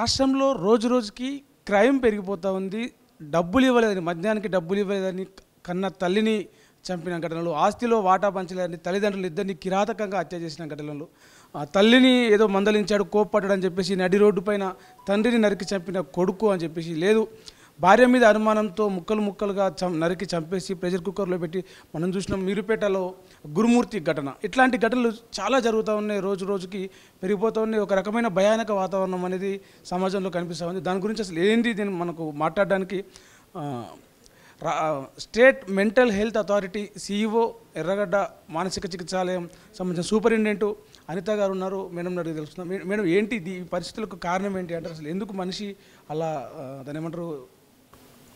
రాష్ట్రంలో రోజు రోజుకి క్రైమ్ పెరిగిపోతూ ఉంది. డబ్బులు ఇవ్వలేదని, మద్యానికి డబ్బులు ఇవ్వలేదని కన్న తల్లిని చంపిన ఘటనలు, ఆస్తిలో వాటా పంచలేదని తల్లిదండ్రులు ఇద్దరిని కిరాతకంగా హత్య చేసిన ఘటనలు, తల్లిని ఏదో మందలించాడు కోప్పడ్డాడని చెప్పేసి నడి రోడ్డు పైన తండ్రిని నరికి చంపిన కొడుకు అని చెప్పేసి, లేదు భార్య మీద అనుమానంతో ముక్కలు ముక్కలుగా నరికి చంపేసి ప్రెషర్ కుక్కర్లో పెట్టి మనం చూసినాం. మీరుపేటలో గురుమూర్తి ఘటన. ఇట్లాంటి ఘటనలు చాలా జరుగుతూ ఉన్నాయి. రోజు రోజుకి పెరిగిపోతూ ఉన్నాయి. ఒక రకమైన భయానక వాతావరణం అనేది సమాజంలో కనిపిస్తూ ఉంది. దాని గురించి అసలు ఏంటి దీన్ని మనకు మాట్లాడడానికి state mental health authority CEO ఎర్రగడ్డ మానసిక చికిత్సాలయం సంబంధించిన సూపరింటెండెంట్ అనిత గారు ఉన్నారు. మేడం అడిగి తెలుస్తున్నాం. మేడం ఏంటి ఈ పరిస్థితులకు కారణం ఏంటి అంటే, అసలు ఎందుకు మనిషి అలా దాని ఏమంటారు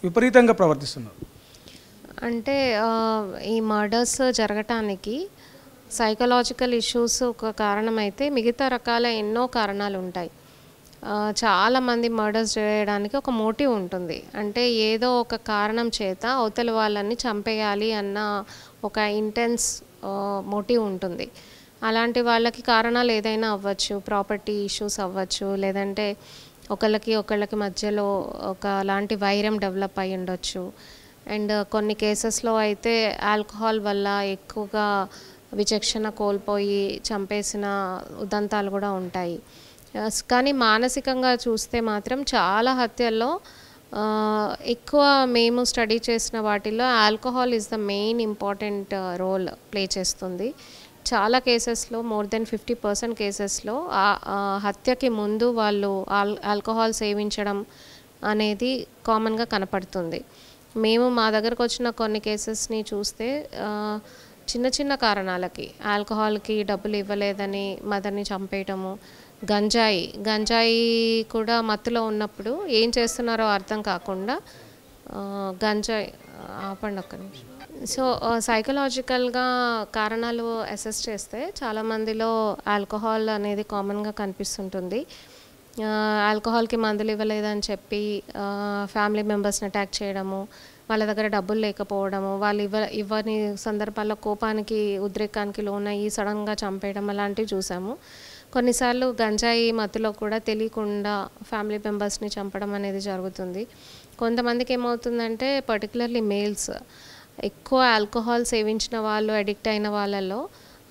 విపరీతంగా ప్రవర్తిస్తున్నారు? అంటే ఈ మర్డర్స్ జరగటానికి సైకలాజికల్ ఇష్యూస్ ఒక కారణం అయితే, మిగతా రకాల ఎన్నో కారణాలు ఉంటాయి. చాలామంది మర్డర్స్ చేయడానికి ఒక మోటివ్ ఉంటుంది. అంటే ఏదో ఒక కారణం చేత అవతల వాళ్ళని చంపేయాలి అన్న ఒక ఇంటెన్స్ మోటివ్ ఉంటుంది. అలాంటి వాళ్ళకి కారణాలు ఏదైనా అవ్వచ్చు, ప్రాపర్టీ ఇష్యూస్ అవ్వచ్చు, లేదంటే ఒకళ్ళకి మధ్యలో ఒక అలాంటి వైరం డెవలప్ అయ్యి ఉండొచ్చు. అండ్ కొన్ని కేసెస్లో అయితే ఆల్కహాల్ వల్ల ఎక్కువగా విచక్షణ కోల్పోయి చంపేసిన ఉదంతాలు కూడా ఉంటాయి. కానీ మానసికంగా చూస్తే మాత్రం చాలా హత్యల్లో ఎక్కువ మేము స్టడీ చేసిన వాటిల్లో alcohol is the main important role play చేస్తుంది. చాలా కేసెస్లో మోర్ దెన్ 50% కేసెస్లో హత్యకి ముందు వాళ్ళు ఆల్కహాల్ సేవించడం అనేది కామన్గా కనపడుతుంది. మేము మా దగ్గరకు వచ్చిన కొన్ని కేసెస్ని చూస్తే చిన్న చిన్న కారణాలకి, ఆల్కహాల్కి డబ్బులు ఇవ్వలేదని మదర్ని చంపేయటము, గంజాయి కూడా మత్తులో ఉన్నప్పుడు ఏం చేస్తున్నారో అర్థం కాకుండా గంజాయి ఆపండి ఒక్క నిమిషం. సో సైకలాజికల్గా కారణాలు అసెస్ చేస్తే చాలామందిలో ఆల్కహాల్ అనేది కామన్గా కనిపిస్తుంటుంది. ఆల్కహాల్కి మందులు ఇవ్వలేదని చెప్పి ఫ్యామిలీ మెంబర్స్ని అటాక్ చేయడము, వాళ్ళ దగ్గర డబ్బులు లేకపోవడము, వాళ్ళు ఇవ్వని సందర్భాల్లో కోపానికి ఉద్రేకానికి లోనయ్యి సడన్గా చంపేయడం అలాంటివి చూసాము. కొన్నిసార్లు గంజాయి మత్తులో కూడా తెలియకుండా ఫ్యామిలీ మెంబర్స్ని చంపడం అనేది జరుగుతుంది. కొంతమందికి ఏమవుతుందంటే, పర్టికులర్లీ మేల్స్, ఎక్కువ ఆల్కహాల్ సేవించిన వాళ్ళు, అడిక్ట్ అయిన వాళ్ళలో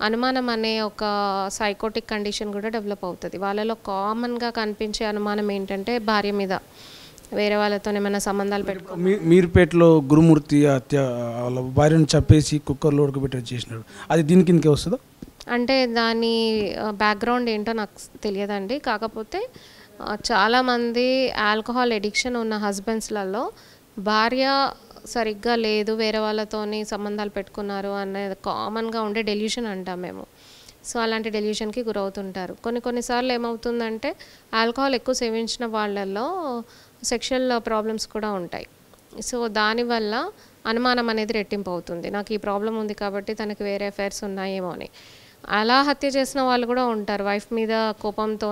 అనుమానం అనే ఒక సైకోటిక్ కండిషన్ కూడా డెవలప్ అవుతుంది. వాళ్ళలో కామన్గా కనిపించే అనుమానం ఏంటంటే, భార్య మీద వేరే వాళ్ళతో ఏమైనా సంబంధాలు మీరుపేటలో గురుమూర్తి హత్య, వాళ్ళ భార్యను చంపేసి కుక్కర్లో ఉడకబెట్టి చేసినాడు, అది దీని కిందకే వస్తుందా? అంటే దాని బ్యాక్గ్రౌండ్ ఏంటో నాకు తెలియదండి. కాకపోతే చాలామంది ఆల్కహాల్ ఎడిక్షన్ ఉన్న హస్బెండ్స్లలో భార్య సరిగ్గా లేదు, వేరే వాళ్ళతోని సంబంధాలు పెట్టుకున్నారు అనేది కామన్గా ఉండే డెల్యూషన్ అంటాం మేము. సో అలాంటి డెల్యూషన్కి గురవుతుంటారు. కొన్నిసార్లు ఏమవుతుందంటే, ఆల్కహాల్ ఎక్కువ సేవించిన వాళ్ళల్లో సెక్షువల్ ప్రాబ్లమ్స్ కూడా ఉంటాయి. సో దానివల్ల అనుమానం అనేది రెట్టింపు అవుతుంది. నాకు ఈ ప్రాబ్లం ఉంది కాబట్టి తనకి వేరే అఫైర్స్ ఉన్నాయేమో అని. అలా హత్య చేసిన వాళ్ళు కూడా ఉంటారు, వైఫ్ మీద కోపంతో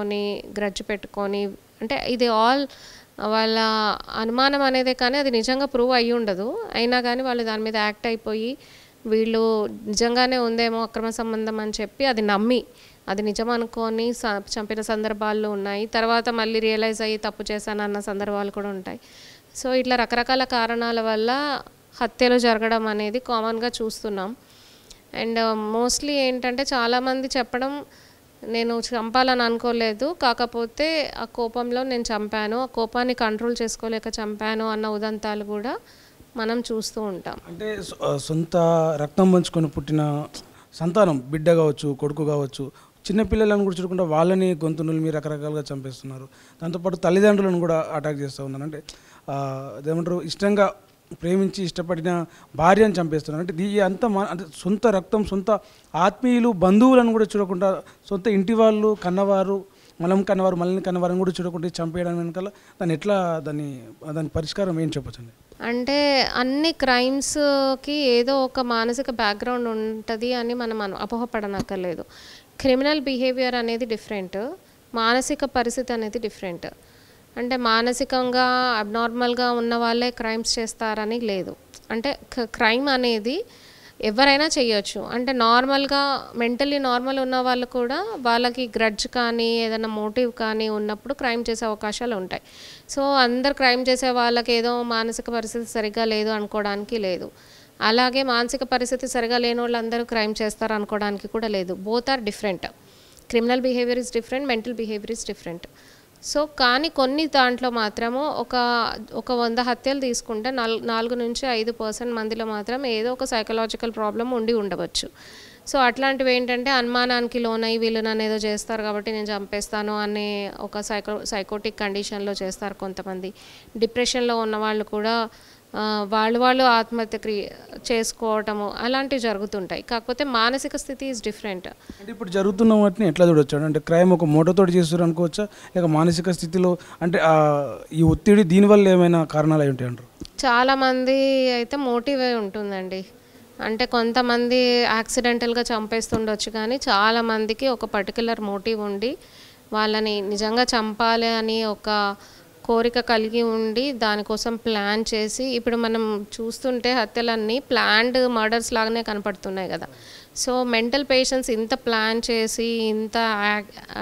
గ్రడ్జ్ పెట్టుకొని. అంటే ఇది ఆల్ వాళ్ళ అనుమానం అనేదే, కానీ అది నిజంగా ప్రూవ్ అయ్యి ఉండదు. అయినా కానీ వాళ్ళు దాని మీద యాక్ట్ అయిపోయి, వీళ్ళు నిజంగానే ఉందేమో అక్రమ సంబంధం అని చెప్పి అది నమ్మి, అది నిజం అనుకొని చంపిన సందర్భాలు ఉన్నాయి. తర్వాత మళ్ళీ రియలైజ్ అయ్యి తప్పు చేశానన్న సందర్భాలు కూడా ఉంటాయి. సో ఇట్లా రకరకాల కారణాల వల్ల హత్యలు జరగడం అనేది కామన్గా చూస్తున్నాం. అండ్ మోస్ట్లీ ఏంటంటే, చాలామంది చెప్పడం, నేను చంపాలని అనుకోలేదు, కాకపోతే ఆ కోపంలో నేను చంపాను, ఆ కోపాన్ని కంట్రోల్ చేసుకోలేక చంపాను అన్న ఉదంతాలు కూడా మనం చూస్తూ ఉంటాం. అంటే సొంత రక్తం పంచుకొని పుట్టిన సంతానం, బిడ్డ కావచ్చు, కొడుకు కావచ్చు, చిన్నపిల్లలను కూడా చూడకుండా వాళ్ళని గొంతునులు మీరు రకరకాలుగా చంపేస్తున్నారు. దాంతోపాటు తల్లిదండ్రులను కూడా అటాక్ చేస్తూ ఉన్నారు. అంటే అదేమంటారు, ఇష్టంగా ప్రేమించి ఇష్టపడిన భార్యను చంపేస్తున్నారు. అంటే అంత అంటే సొంత రక్తం, సొంత ఆత్మీయులు, బంధువులను కూడా చూడకుండా, సొంత ఇంటి వాళ్ళు, కన్నవారు, మళ్ళీ కన్నవారిని కూడా చూడకుండా చంపేయడం వెనకాల దాని పరిష్కారం ఏం చెప్పచ్చండి? అంటే అన్ని క్రైమ్స్కి ఏదో ఒక మానసిక బ్యాక్గ్రౌండ్ ఉంటుంది అని మనం అపోహపడనక్కర్లేదు. క్రిమినల్ బిహేవియర్ అనేది డిఫరెంట్, మానసిక పరిస్థితి అనేది డిఫరెంట్. అంటే మానసికంగా అబ్నార్మల్గా ఉన్న వాళ్ళే క్రైమ్స్ చేస్తారని లేదు. అంటే క్రైమ్ అనేది ఎవరైనా చేయొచ్చు. అంటే నార్మల్‌గా మెంటల్లీ నార్మల్ ఉన్న వాళ్ళు కూడా వాళ్ళకి గ్రడ్జ్ కానీ, ఏదైనా మోటివ్ కానీ ఉన్నప్పుడు క్రైమ్ చేసే అవకాశాలు ఉంటాయి. సో, అందరు క్రైమ్ చేసే వాళ్ళకి ఏదో మానసిక పరిస్థితి సరిగ్గా లేదు అనుకోవడానికి లేదు. అలాగే మానసిక పరిస్థితి సరిగ్గా లేనోళ్ళందరూ క్రైమ్ చేస్తారు అనుకోవడానికి కూడా లేదు. Both are different. Criminal behaviour is different, mental behaviour is different. So, కానీ కొన్ని దాంట్లో మాత్రము ఒక 100 హత్యలు తీసుకుంటే 4-5% మందిలో మాత్రం ఏదో ఒక సైకలాజికల్ ప్రాబ్లమ్ ఉండి ఉండవచ్చు. సో, అట్లాంటివి ఏంటంటే అనుమానానికి లోనై వీళ్ళు నన్ను ఏదో చేస్తారు కాబట్టి నేను చంపేస్తాను అనే ఒక సైకోటిక్ కండిషన్లో చేస్తారు కొంతమంది. డిప్రెషన్లో ఉన్న వాళ్ళు కూడా వాళ్ళు ఆత్మహత్య చేసుకోవటము అలాంటివి జరుగుతుంటాయి. కాకపోతే మానసిక స్థితి ఈజ్ డిఫరెంట్. అంటే ఇప్పుడు జరుగుతున్న వాటిని ఎట్లా చూడొచ్చు? అంటే క్రైమ్ ఒక మోటోతోటి చేస్తారు అనుకోవచ్చా, లేక మానసిక స్థితిలో అంటే ఈ ఒత్తిడి దీనివల్ల ఏమైనా కారణాలు అయి ఉంటాయి అంటారు? చాలామంది అయితే మోటివే ఉంటుందండి. అంటే కొంతమంది యాక్సిడెంటల్గా చంపేస్తుండొచ్చు, కానీ చాలామందికి ఒక పర్టికులర్ మోటివ్ ఉండి వాళ్ళని నిజంగా చంపాలి అని ఒక కోరిక కలిగి ఉండి దానికోసం ప్లాన్ చేసి, ఇప్పుడు మనం చూస్తుంటే హత్యలన్నీ ప్లాన్డ్ మర్డర్స్ లాగానే కనపడుతున్నాయి కదా. సో, మెంటల్ పేషెంట్స్ ఇంత ప్లాన్ చేసి ఇంత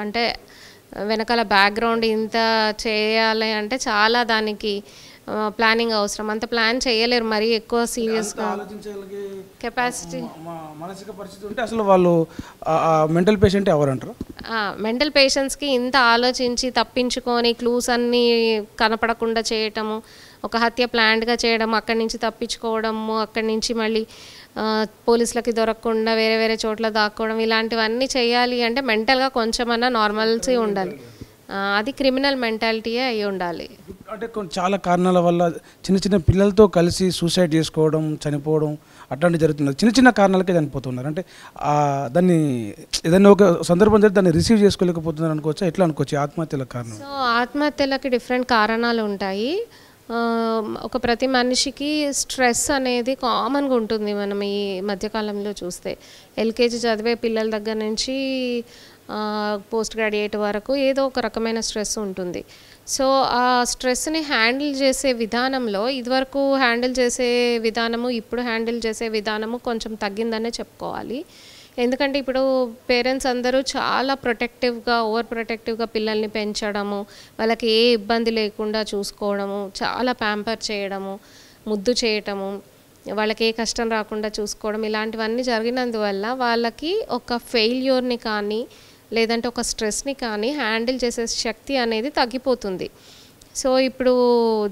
అంటే వెనకాల బ్యాక్గ్రౌండ్ ఇంత చేయాలి అంటే చాలా దానికి ప్లానింగ్ అవసరం. అంత ప్లాన్ చేయలేరు మరీ ఎక్కువ సీరియస్గా. కెపాసిటీ మానసిక పరిస్థితి ఉంటే అసలు వాళ్ళు మెంటల్ పేషెంట్ ఎవరంటారు? మెంటల్ పేషెంట్స్కి ఇంత ఆలోచించి తప్పించుకొని క్లూస్ అన్నీ కనపడకుండా చేయటము, ఒక హత్య ప్లాన్డ్గా చేయడం, అక్కడి నుంచి తప్పించుకోవడము, అక్కడి నుంచి మళ్ళీ పోలీసులకి దొరకకుండా వేరే వేరే చోట్ల దాక్కోవడం, ఇలాంటివన్నీ చేయాలి అంటే మెంటల్గా కొంచెమన్నా నార్మల్సీ ఉండాలి. అది క్రిమినల్ మెంటాలిటీయే అయి ఉండాలి. అంటే చాలా కారణాల వల్ల చిన్న చిన్న పిల్లలతో కలిసి సూసైడ్ చేసుకోవడం, చనిపోవడం అట్లాంటివి జరుగుతున్నారు. చిన్న చిన్న కారణాలకే చనిపోతున్నారు. అంటే దాన్ని ఏదైనా ఒక సందర్భం జరిగితే దాన్ని రిసీవ్ చేసుకోలేకపోతున్నారు అనుకోవచ్చా? ఎట్లా అనుకోవచ్చు ఆత్మహత్యల కారణం? సో, ఆత్మహత్యలకి డిఫరెంట్ కారణాలు ఉంటాయి. ఒక ప్రతి మనిషికి స్ట్రెస్ అనేది కామన్గా ఉంటుంది. మనం ఈ మధ్యకాలంలో చూస్తే ఎల్కేజీ చదివే పిల్లల దగ్గర నుంచి పోస్ట్ గ్రాడ్యుయేట్ వరకు ఏదో ఒక రకమైన స్ట్రెస్ ఉంటుంది. సో, ఆ స్ట్రెస్ని హ్యాండిల్ చేసే విధానంలో ఇదివరకు హ్యాండిల్ చేసే విధానము, ఇప్పుడు హ్యాండిల్ చేసే విధానము కొంచెం తగ్గిందనే చెప్పుకోవాలి. ఎందుకంటే ఇప్పుడు పేరెంట్స్ అందరూ చాలా ఓవర్ ప్రొటెక్టివ్గా పిల్లల్ని పెంచడము, వాళ్ళకి ఏ ఇబ్బంది లేకుండా చూసుకోవడము, చాలా ప్యాంపర్ చేయడము, ముద్దు చేయటము, వాళ్ళకి ఏ కష్టం రాకుండా చూసుకోవడం, ఇలాంటివన్నీ జరిగినందువల్ల వాళ్ళకి ఒక ఫెయిల్యూర్ని కానీ లేదంటే ఒక స్ట్రెస్ని కానీ హ్యాండిల్ చేసే శక్తి అనేది తగ్గిపోతుంది. సో, ఇప్పుడు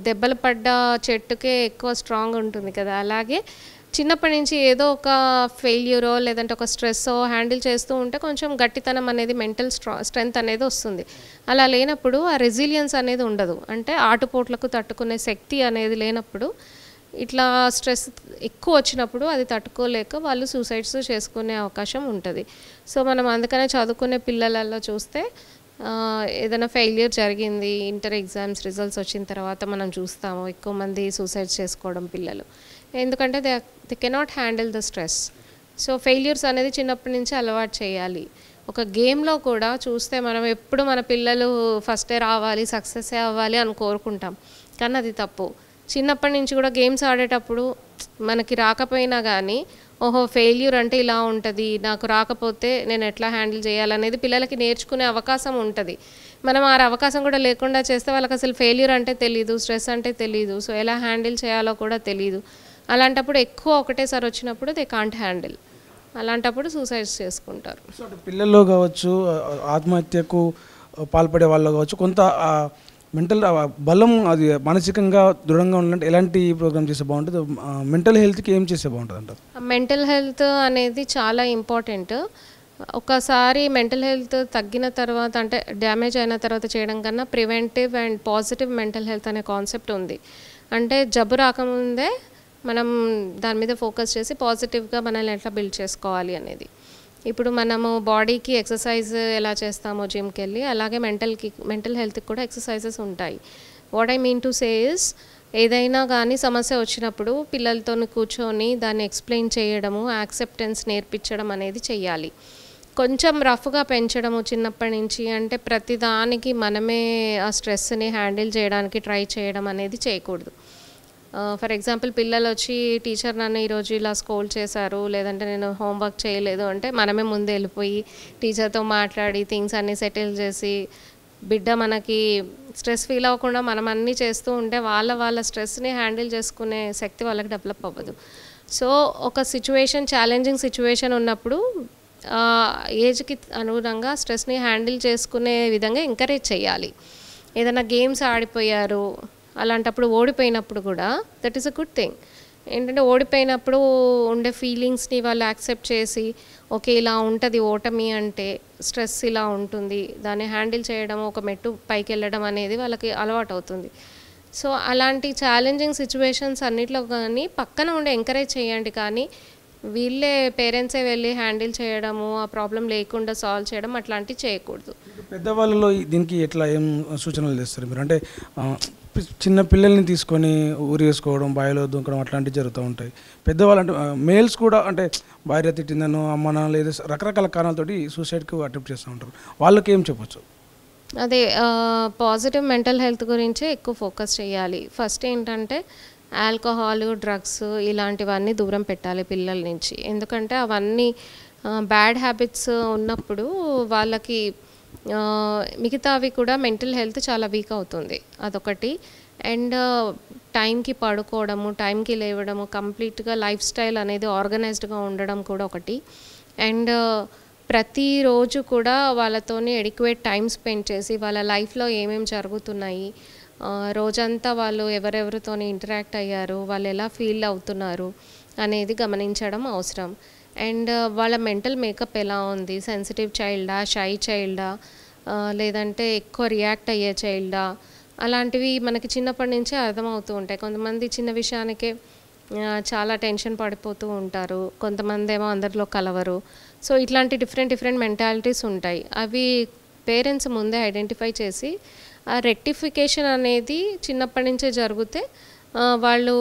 దెబ్బలు పడ్డ చెట్టుకే ఎక్కువ స్ట్రాంగ్ ఉంటుంది కదా, అలాగే చిన్నప్పటి నుంచి ఏదో ఒక ఫెయిల్యూరో లేదంటే ఒక స్ట్రెస్సో హ్యాండిల్ చేస్తూ ఉంటే కొంచెం గట్టితనం అనేది, మెంటల్ స్ట్రెంగ్త్ అనేది వస్తుంది. అలా లేనప్పుడు ఆ రెసిలియన్స్ అనేది ఉండదు. అంటే ఆటుపోట్లకు తట్టుకునే శక్తి అనేది లేనప్పుడు, ఇట్లా స్ట్రెస్ ఎక్కువ వచ్చినప్పుడు అది తట్టుకోలేక వాళ్ళు సూసైడ్స్ చేసుకునే అవకాశం ఉంటుంది. సో, మనం అందుకనే చదువుకునే పిల్లలలో చూస్తే ఏదైనా ఫెయిల్యూర్ జరిగింది, ఇంటర్ ఎగ్జామ్స్ రిజల్ట్స్ వచ్చిన తర్వాత మనం చూస్తాము ఎక్కువ మంది సూసైడ్స్ చేసుకోవడం పిల్లలు. ఎందుకంటే they cannot handle the stress. So, failures అనేది చిన్నప్పటి నుంచి అలవాటు చేయాలి. ఒక గేమ్లో కూడా చూస్తే మనం ఎప్పుడు మన పిల్లలు ఫస్టే రావాలి, సక్సెస్సే అవ్వాలి అని కోరుకుంటాం, కానీ అది తప్పు. చిన్నప్పటి నుంచి కూడా గేమ్స్ ఆడేటప్పుడు మనకి రాకపోయినా కానీ ఓహో ఫెయిల్యూర్ అంటే ఇలా ఉంటుంది, నాకు రాకపోతే నేను ఎట్లా హ్యాండిల్ చేయాలనేది పిల్లలకి నేర్చుకునే అవకాశం ఉంటుంది. మనం ఆ అవకాశం కూడా లేకుండా చేస్తే వాళ్ళకి అసలు ఫెయిల్యూర్ అంటే తెలీదు, స్ట్రెస్ అంటే తెలీదు, సో ఎలా హ్యాండిల్ చేయాలో కూడా తెలీదు. అలాంటప్పుడు ఎక్కువ ఒకటేసారి వచ్చినప్పుడు దే కాంట్ హ్యాండిల్, అలాంటప్పుడు సూసైడ్స్ చేసుకుంటారు. సో, పిల్లల్లో కావచ్చు, ఆత్మహత్యకు పాల్పడే వాళ్ళు కావచ్చు, కొంత మెంటల్ బలం అది మానసికంగా దృఢంగా ఉండాలంటే ఎలాంటి ప్రోగ్రామ్ చేస్తే బాగుంటుంది? మెంటల్ హెల్త్కి ఏం చేస్తే బాగుంటుంది అంటారు? మెంటల్ హెల్త్ అనేది చాలా ఇంపార్టెంట్. ఒకసారి మెంటల్ హెల్త్ తగ్గిన తర్వాత అంటే డ్యామేజ్ అయిన తర్వాత చేయడం కన్నా preventive and positive mental health అనే కాన్సెప్ట్ ఉంది. అంటే జబ్బు రాకముందే మనం దాని మీద ఫోకస్ చేసి పాజిటివ్గా మనల్ని ఎట్లా బిల్డ్ చేసుకోవాలి అనేది. ఇప్పుడు మనము బాడీకి ఎక్సర్సైజ్ ఎలా చేస్తామో జిమ్కి వెళ్ళి, అలాగే మెంటల్ హెల్త్కి కూడా ఎక్సర్సైజెస్ ఉంటాయి. What I mean to say is, ఏదైనా కానీ సమస్య వచ్చినప్పుడు పిల్లలతో కూర్చొని దాన్ని ఎక్స్ప్లెయిన్ చేయడము, యాక్సెప్టెన్స్ నేర్పించడం అనేది చెయ్యాలి. కొంచెం రఫ్గా పెంచడము చిన్నప్పటి నుంచి, అంటే ప్రతిదానికి మనమే ఆ స్ట్రెస్ని హ్యాండిల్ చేయడానికి ట్రై చేయడం అనేది చేయకూడదు. ఫర్ ఎగ్జాంపుల్ పిల్లలు వచ్చి టీచర్ నన్ను ఈరోజు ఇలా స్కోల్డ్ చేశారు, లేదంటే నేను హోంవర్క్ చేయలేదు అంటే మనమే ముందు వెళ్ళిపోయి టీచర్తో మాట్లాడి థింగ్స్ అన్నీ సెటిల్ చేసి బిడ్డ మనకి స్ట్రెస్ ఫీల్ అవ్వకుండా మనం అన్నీ చేస్తూ ఉంటే వాళ్ళ స్ట్రెస్ని హ్యాండిల్ చేసుకునే శక్తి వాళ్ళకి డెవలప్ అవ్వదు. సో ఒక సిచ్యువేషన్ ఛాలెంజింగ్ సిచ్యువేషన్ ఉన్నప్పుడు ఏజ్కి అనుగుణంగా స్ట్రెస్ని హ్యాండిల్ చేసుకునే విధంగా ఎంకరేజ్ చేయాలి. ఏదైనా గేమ్స్ ఆడిపోయారు అలాంటప్పుడు ఓడిపోయినప్పుడు కూడా that is a good thing. ఏంటంటే ఓడిపోయినప్పుడు ఉండే ఫీలింగ్స్ని వాళ్ళు యాక్సెప్ట్ చేసి ఓకే ఇలా ఉంటుంది ఓటమి అంటే స్ట్రెస్ ఇలా ఉంటుంది, దాన్ని హ్యాండిల్ చేయడం ఒక మెట్టు పైకి వెళ్ళడం అనేది వాళ్ళకి అలవాటు అవుతుంది. సో అలాంటి ఛాలెంజింగ్ సిచ్యువేషన్స్ అన్నిట్లో కానీ పక్కన ఉండి ఎంకరేజ్ చేయండి, కానీ వీళ్ళే పేరెంట్సే వెళ్ళి హ్యాండిల్ చేయడము ఆ ప్రాబ్లం లేకుండా సాల్వ్ చేయడం అట్లాంటివి చేయకూడదు. పెద్దవాళ్ళలో దీనికి ఎట్లా ఏం సూచనలు చేస్తారు మీరు? అంటే చిన్న పిల్లల్ని తీసుకొని ఊరి వేసుకోవడం, బావిలో దూకడం అట్లాంటివి జరుగుతూ ఉంటాయి. పెద్దవాళ్ళు అంటే మేల్స్ కూడా అంటే భార్య తిట్టిందనో అమ్మనో లేదా రకరకాల కారణాలతోటి సూసైడ్కి అటెంప్ట్ చేస్తూ ఉంటారు. వాళ్ళకి ఏం చెప్పొచ్చు? అదే పాజిటివ్ మెంటల్ హెల్త్ గురించే ఎక్కువ ఫోకస్ చేయాలి. ఫస్ట్ ఏంటంటే ఆల్కహాల్, డ్రగ్స్ ఇలాంటివన్నీ దూరం పెట్టాలి పిల్లల నుంచి. ఎందుకంటే అవన్నీ బ్యాడ్ హ్యాబిట్స్ ఉన్నప్పుడు వాళ్ళకి మిగతావి కూడా మెంటల్ హెల్త్ చాలా వీక్ అవుతుంది, అదొకటి. అండ్ టైంకి పడుకోవడము, టైంకి లేవడము, కంప్లీట్గా లైఫ్ స్టైల్ అనేది ఆర్గనైజ్డ్గా ఉండడం కూడా ఒకటి. అండ్ ప్రతిరోజు కూడా వాళ్ళతోని ఎడిక్వేట్ టైం స్పెండ్ చేసి వాళ్ళ లైఫ్లో ఏమేమి జరుగుతున్నాయి, రోజంతా వాళ్ళు ఎవరెవరితోని ఇంటరాక్ట్ అయ్యారు, వాళ్ళు ఎలా ఫీల్ అవుతున్నారు అనేది గమనించడం అవసరం. అండ్ వాళ్ళ మెంటల్ మేకప్ ఎలా ఉంది, సెన్సిటివ్ చైల్డా, షై చైల్డా, లేదంటే ఎక్కువ రియాక్ట్ అయ్యే చైల్డా, అలాంటివి మనకి చిన్నప్పటి నుంచే అర్థమవుతూ ఉంటాయి. కొంతమంది చిన్న విషయానికే చాలా టెన్షన్ పడిపోతూ ఉంటారు, కొంతమంది ఏమో అందరిలో కలవరు. సో ఇట్లాంటి డిఫరెంట్ మెంటాలిటీస్ ఉంటాయి. అవి పేరెంట్స్ ముందే ఐడెంటిఫై చేసి ఆ రెక్టిఫికేషన్ అనేది చిన్నప్పటి నుంచే జరిగితే వాళ్ళు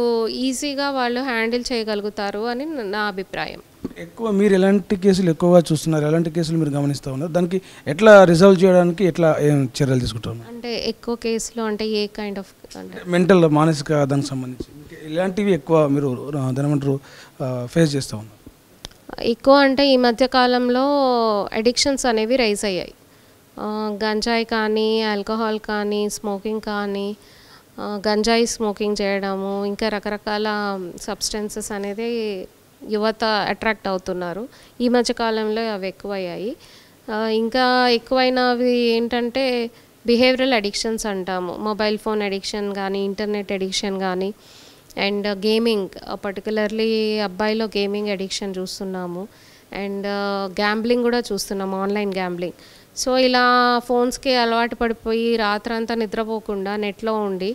ఈజీగా వాళ్ళు హ్యాండిల్ చేయగలుగుతారు అని నా అభిప్రాయం. ఎక్కువ మీరు ఎలాంటి కేసులు ఎక్కువగా చూస్తున్నారు, ఎలాంటి కేసులు మీరు గమనిస్తూ ఉన్నారు, దానికి ఎట్లా రిజాల్వ్ చేయడానికి ఎట్లా ఏం చర్యలు తీసుకుంటారు? అంటే ఎక్కువ కేసులు అంటే ఏ కైండ్ ఆఫ్ అంటే మెంటల్ మానసిక దానికి సంబంధించి ఇలాంటివి ఎక్కువ మీరు దానిమంటారు ఫేస్ చేస్తూ ఉన్నారు? ఎక్కువ అంటే ఈ మధ్య కాలంలో అడిక్షన్స్ అనేవి రైజ్ అయ్యాయి. గంజాయి కానీ, ఆల్కహాల్ కానీ, స్మోకింగ్ కానీ, గంజాయి స్మోకింగ్ చేయడము, ఇంకా రకరకాల సబ్స్టెన్సెస్ అనేది యువత అట్రాక్ట్ అవుతున్నారు. ఈ మధ్య కాలంలో అవి ఎక్కువయ్యాయి. ఇంకా ఎక్కువైనవి ఏంటంటే బిహేవియరల్ అడిక్షన్స్ అంటాము. మొబైల్ ఫోన్ అడిక్షన్ కానీ, ఇంటర్నెట్ అడిక్షన్ కానీ, అండ్ గేమింగ్, పర్టికులర్లీ అబ్బాయిలో గేమింగ్ అడిక్షన్ చూస్తున్నాము. అండ్ గ్యాంబ్లింగ్ కూడా చూస్తున్నాము, ఆన్లైన్ గ్యాంబ్లింగ్. సో ఇలా ఫోన్స్కి అలవాటు పడిపోయి రాత్రంతా నిద్రపోకుండా నెట్లో ఉండి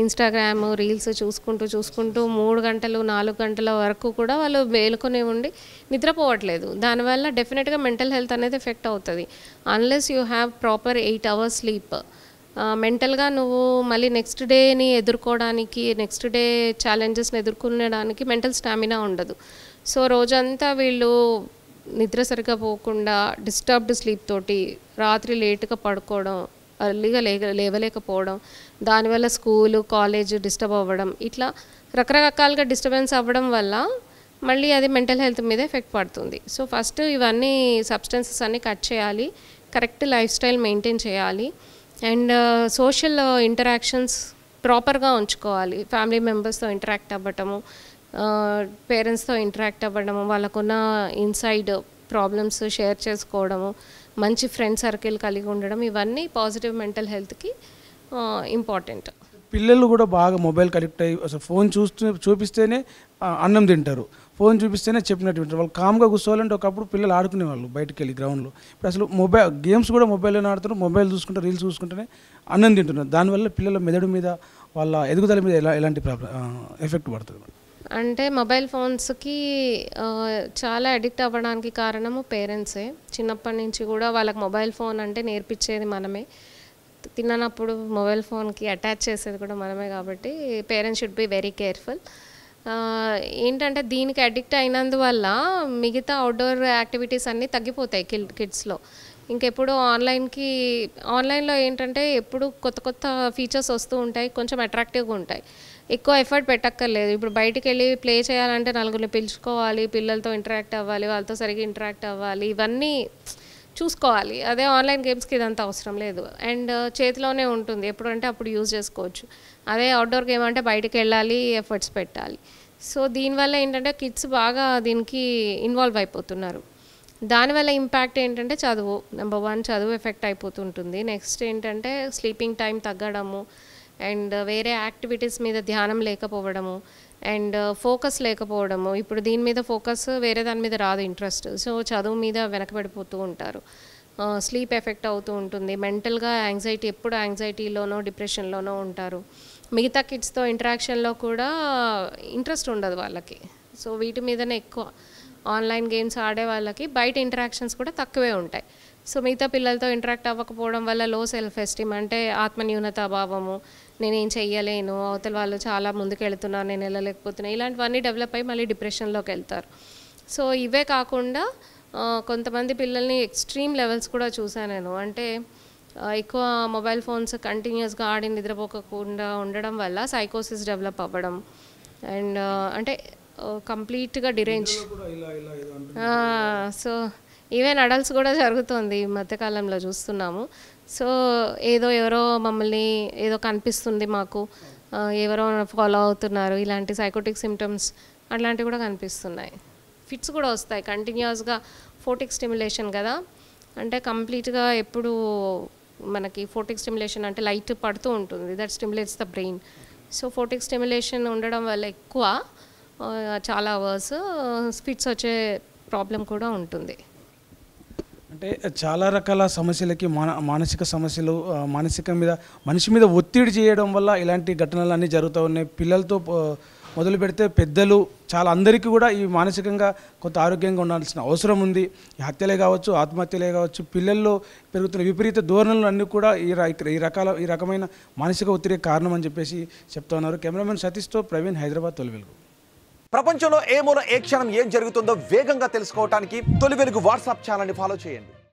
ఇన్స్టాగ్రామ్ రీల్స్ చూసుకుంటూ 3 గంటలు 4 గంటల వరకు కూడా వాళ్ళు మేలుకొని ఉండి నిద్రపోవట్లేదు. దానివల్ల డెఫినెట్గా మెంటల్ హెల్త్ అనేది ఎఫెక్ట్ అవుతుంది. Unless you have proper 8 hours sleep, మెంటల్గా నువ్వు మళ్ళీ నెక్స్ట్ డేని ఎదుర్కోవడానికి, నెక్స్ట్ డే ఛాలెంజెస్ని ఎదుర్కొనడానికి మెంటల్ స్టామినా ఉండదు. సో రోజంతా వీళ్ళు నిద్ర సరిగ్గా పోకుండా డిస్టర్బ్డ్ స్లీప్ తోటి రాత్రి లేటుగా పడుకోవడం, ఎర్లీగా లేవలేకపోవడం, దానివల్ల స్కూలు కాలేజ్ డిస్టర్బ్ అవ్వడం, ఇట్లా రకరకాలుగా డిస్టర్బెన్స్ అవ్వడం వల్ల మళ్ళీ అది మెంటల్ హెల్త్ మీద ఎఫెక్ట్ పడుతుంది. సో ఫస్ట్ ఇవన్నీ సబ్స్టెన్సెస్ అన్నీ కట్ చేయాలి, కరెక్ట్ లైఫ్ స్టైల్ మెయింటైన్ చేయాలి. అండ్ సోషల్ ఇంటరాక్షన్స్ ప్రాపర్గా ఉంచుకోవాలి. ఫ్యామిలీ మెంబర్స్తో ఇంటరాక్ట్ అవ్వటము, పేరెంట్స్తో ఇంటరాక్ట్ అవ్వడము, వాళ్ళకున్న ఇన్సైడ్ ప్రాబ్లమ్స్ షేర్ చేసుకోవడము, మంచి ఫ్రెండ్ సర్కిల్ కలిగి ఉండడం, ఇవన్నీ పాజిటివ్ మెంటల్ హెల్త్కి ఇంపార్టెంట్. పిల్లలు కూడా బాగా మొబైల్కి అడిక్ట్ అయ్యి అసలు ఫోన్ చూపిస్తేనే అన్నం తింటారు, ఫోన్ చూపిస్తేనే చెప్పినట్టు వింటారు. వాళ్ళు కామ్గా కూర్చోవాలంటే ఒకప్పుడు పిల్లలు ఆడుకునేవాళ్ళు బయటకు వెళ్ళి గ్రౌండ్లో. ఇప్పుడు అసలు గేమ్స్ కూడా మొబైల్లోనే ఆడుతున్నారు, మొబైల్ చూసుకుంటే రీల్స్ చూసుకుంటేనే అన్నం తింటున్నారు. దానివల్ల పిల్లల మెదడు మీద వాళ్ళ ఎదుగుదల మీద ఎలాంటి ఎఫెక్ట్ పడుతుంది? అంటే మొబైల్ ఫోన్స్కి చాలా అడిక్ట్ అవ్వడానికి కారణము పేరెంట్సే. చిన్నప్పటి నుంచి కూడా వాళ్ళకి మొబైల్ ఫోన్ అంటే నేర్పించేది మనమే, తిన్నప్పుడు మొబైల్ ఫోన్కి అటాచ్ చేసేది కూడా మనమే. కాబట్టి parents should be very careful. ఏంటంటే దీనికి అడిక్ట్ అయినందువల్ల మిగతా అవుట్డోర్ యాక్టివిటీస్ అన్నీ తగ్గిపోతాయి కిడ్స్లో. ఇంకెప్పుడు ఆన్లైన్లో ఏంటంటే ఎప్పుడు కొత్త ఫీచర్స్ వస్తూ ఉంటాయి, కొంచెం అట్రాక్టివ్గా ఉంటాయి. ఎక్కువ ఎఫర్ట్ పెట్టక్కర్లేదు. ఇప్పుడు బయటికి వెళ్ళి ప్లే చేయాలంటే నలుగురిని పిలుచుకోవాలి, పిల్లలతో ఇంటరాక్ట్ అవ్వాలి, వాళ్ళతో సరిగ్గా ఇంటరాక్ట్ అవ్వాలి, ఇవన్నీ చూసుకోవాలి. అదే ఆన్లైన్ గేమ్స్కి ఇదంతా అవసరం లేదు. అండ్ చేతిలోనే ఉంటుంది, ఎప్పుడంటే అప్పుడు యూజ్ చేసుకోవచ్చు. అదే అవుట్డోర్ గేమ్ అంటే బయటికి వెళ్ళాలి, ఎఫర్ట్స్ పెట్టాలి. సో దీనివల్ల ఏంటంటే కిడ్స్ బాగా దీనికి ఇన్వాల్వ్ అయిపోతున్నారు. దానివల్ల ఇంపాక్ట్ ఏంటంటే చదువు, నెంబర్ 1 చదువు ఎఫెక్ట్ అయిపోతుంటుంది. నెక్స్ట్ ఏంటంటే స్లీపింగ్ టైం తగ్గడము, అండ్ వేరే యాక్టివిటీస్ మీద ధ్యానం లేకపోవడము, అండ్ ఫోకస్ లేకపోవడము. ఇప్పుడు దీని మీద ఫోకస్, వేరే దాని మీద రాదు ఇంట్రెస్ట్. సో చదువు మీద వెనకబడిపోతూ ఉంటారు. స్లీప్ ఎఫెక్ట్ అవుతూ ఉంటుంది. మెంటల్గా యాంగ్జైటీ, ఎప్పుడు యాంగ్జైటీలోనో డిప్రెషన్లోనో ఉంటారు. మిగతా కిడ్స్తో ఇంటరాక్షన్లో కూడా ఇంట్రెస్ట్ ఉండదు వాళ్ళకి. సో వీటి మీదనే ఎక్కువ. ఆన్లైన్ గేమ్స్ ఆడే వాళ్ళకి బయట ఇంటరాక్షన్స్ కూడా తక్కువే ఉంటాయి. సో మిగతా పిల్లలతో ఇంటరాక్ట్ అవ్వకపోవడం వల్ల లో సెల్ఫ్ ఎస్టీమ్, అంటే ఆత్మన్యూనతా భావము, నేనేం చెయ్యలేను, అవతల వాళ్ళు చాలా ముందుకు వెళ్తున్నారు, నేను వెళ్ళలేకపోతున్నా, ఇలాంటివన్నీ డెవలప్ అయ్యి మళ్ళీ డిప్రెషన్లోకి వెళ్తారు. సో ఇవే కాకుండా కొంతమంది పిల్లల్ని ఎక్స్ట్రీమ్ లెవెల్స్ కూడా చూసాను నేను. అంటే ఎక్కువ మొబైల్ ఫోన్స్ కంటిన్యూస్గా ఆడి నిద్రపోకుండా ఉండడం వల్ల సైకోసిస్ డెవలప్ అవ్వడం, అండ్ అంటే కంప్లీట్గా డిరేంజ్. సో ఈవెన్ అడల్ట్స్ కూడా జరుగుతుంది, ఈ మధ్యకాలంలో చూస్తున్నాము. సో ఎవరో మమ్మల్ని ఏదో కనిపిస్తుంది మాకు, ఎవరో ఫాలో అవుతున్నారు, ఇలాంటి సైకోటిక్ సిమ్టమ్స్ అట్లాంటివి కూడా కనిపిస్తున్నాయి. ఫిట్స్ కూడా వస్తాయి కంటిన్యూస్గా. ఫోటిక్ స్టిమ్యులేషన్ కదా, అంటే కంప్లీట్గా ఎప్పుడు మనకి ఫోటిక్ స్టిమ్యులేషన్ అంటే లైట్ పడుతూ ఉంటుంది, that stimulates the brain. So photic stimulation ఉండడం వల్ల ఎక్కువ చాలా అవర్స్ ఫిట్స్ వచ్చే ప్రాబ్లం కూడా ఉంటుంది. అంటే చాలా రకాల సమస్యలకి మానసిక సమస్యలు, మనిషి మీద ఒత్తిడి చేయడం వల్ల ఇలాంటి ఘటనలు అన్నీ జరుగుతూ ఉన్నాయి. పిల్లలతో మొదలు పెడితే పెద్దలు చాలా అందరికీ కూడా ఈ మానసికంగా కొంత ఆరోగ్యంగా ఉండాల్సిన అవసరం ఉంది. ఈ హత్యలే కావచ్చు, ఆత్మహత్యలే కావచ్చు, పిల్లల్లో పెరుగుతున్న విపరీత ధోరణులు అన్నీ కూడా ఈ రకమైన మానసిక ఒత్తిడి కారణం అని చెప్పేసి చెప్తా ఉన్నారు. కెమెరామెన్ సతీష్తో ప్రవీణ్, హైదరాబాద్, తొలి వెలుగు. ప్రపంచంలో ఏ మూల ఏ క్షణం ఏం జరుగుతుందో వేగంగా తెలుసుకోవడానికి తొలి వెలుగు వాట్సాప్ ఛానల్ని ఫాలో చేయండి.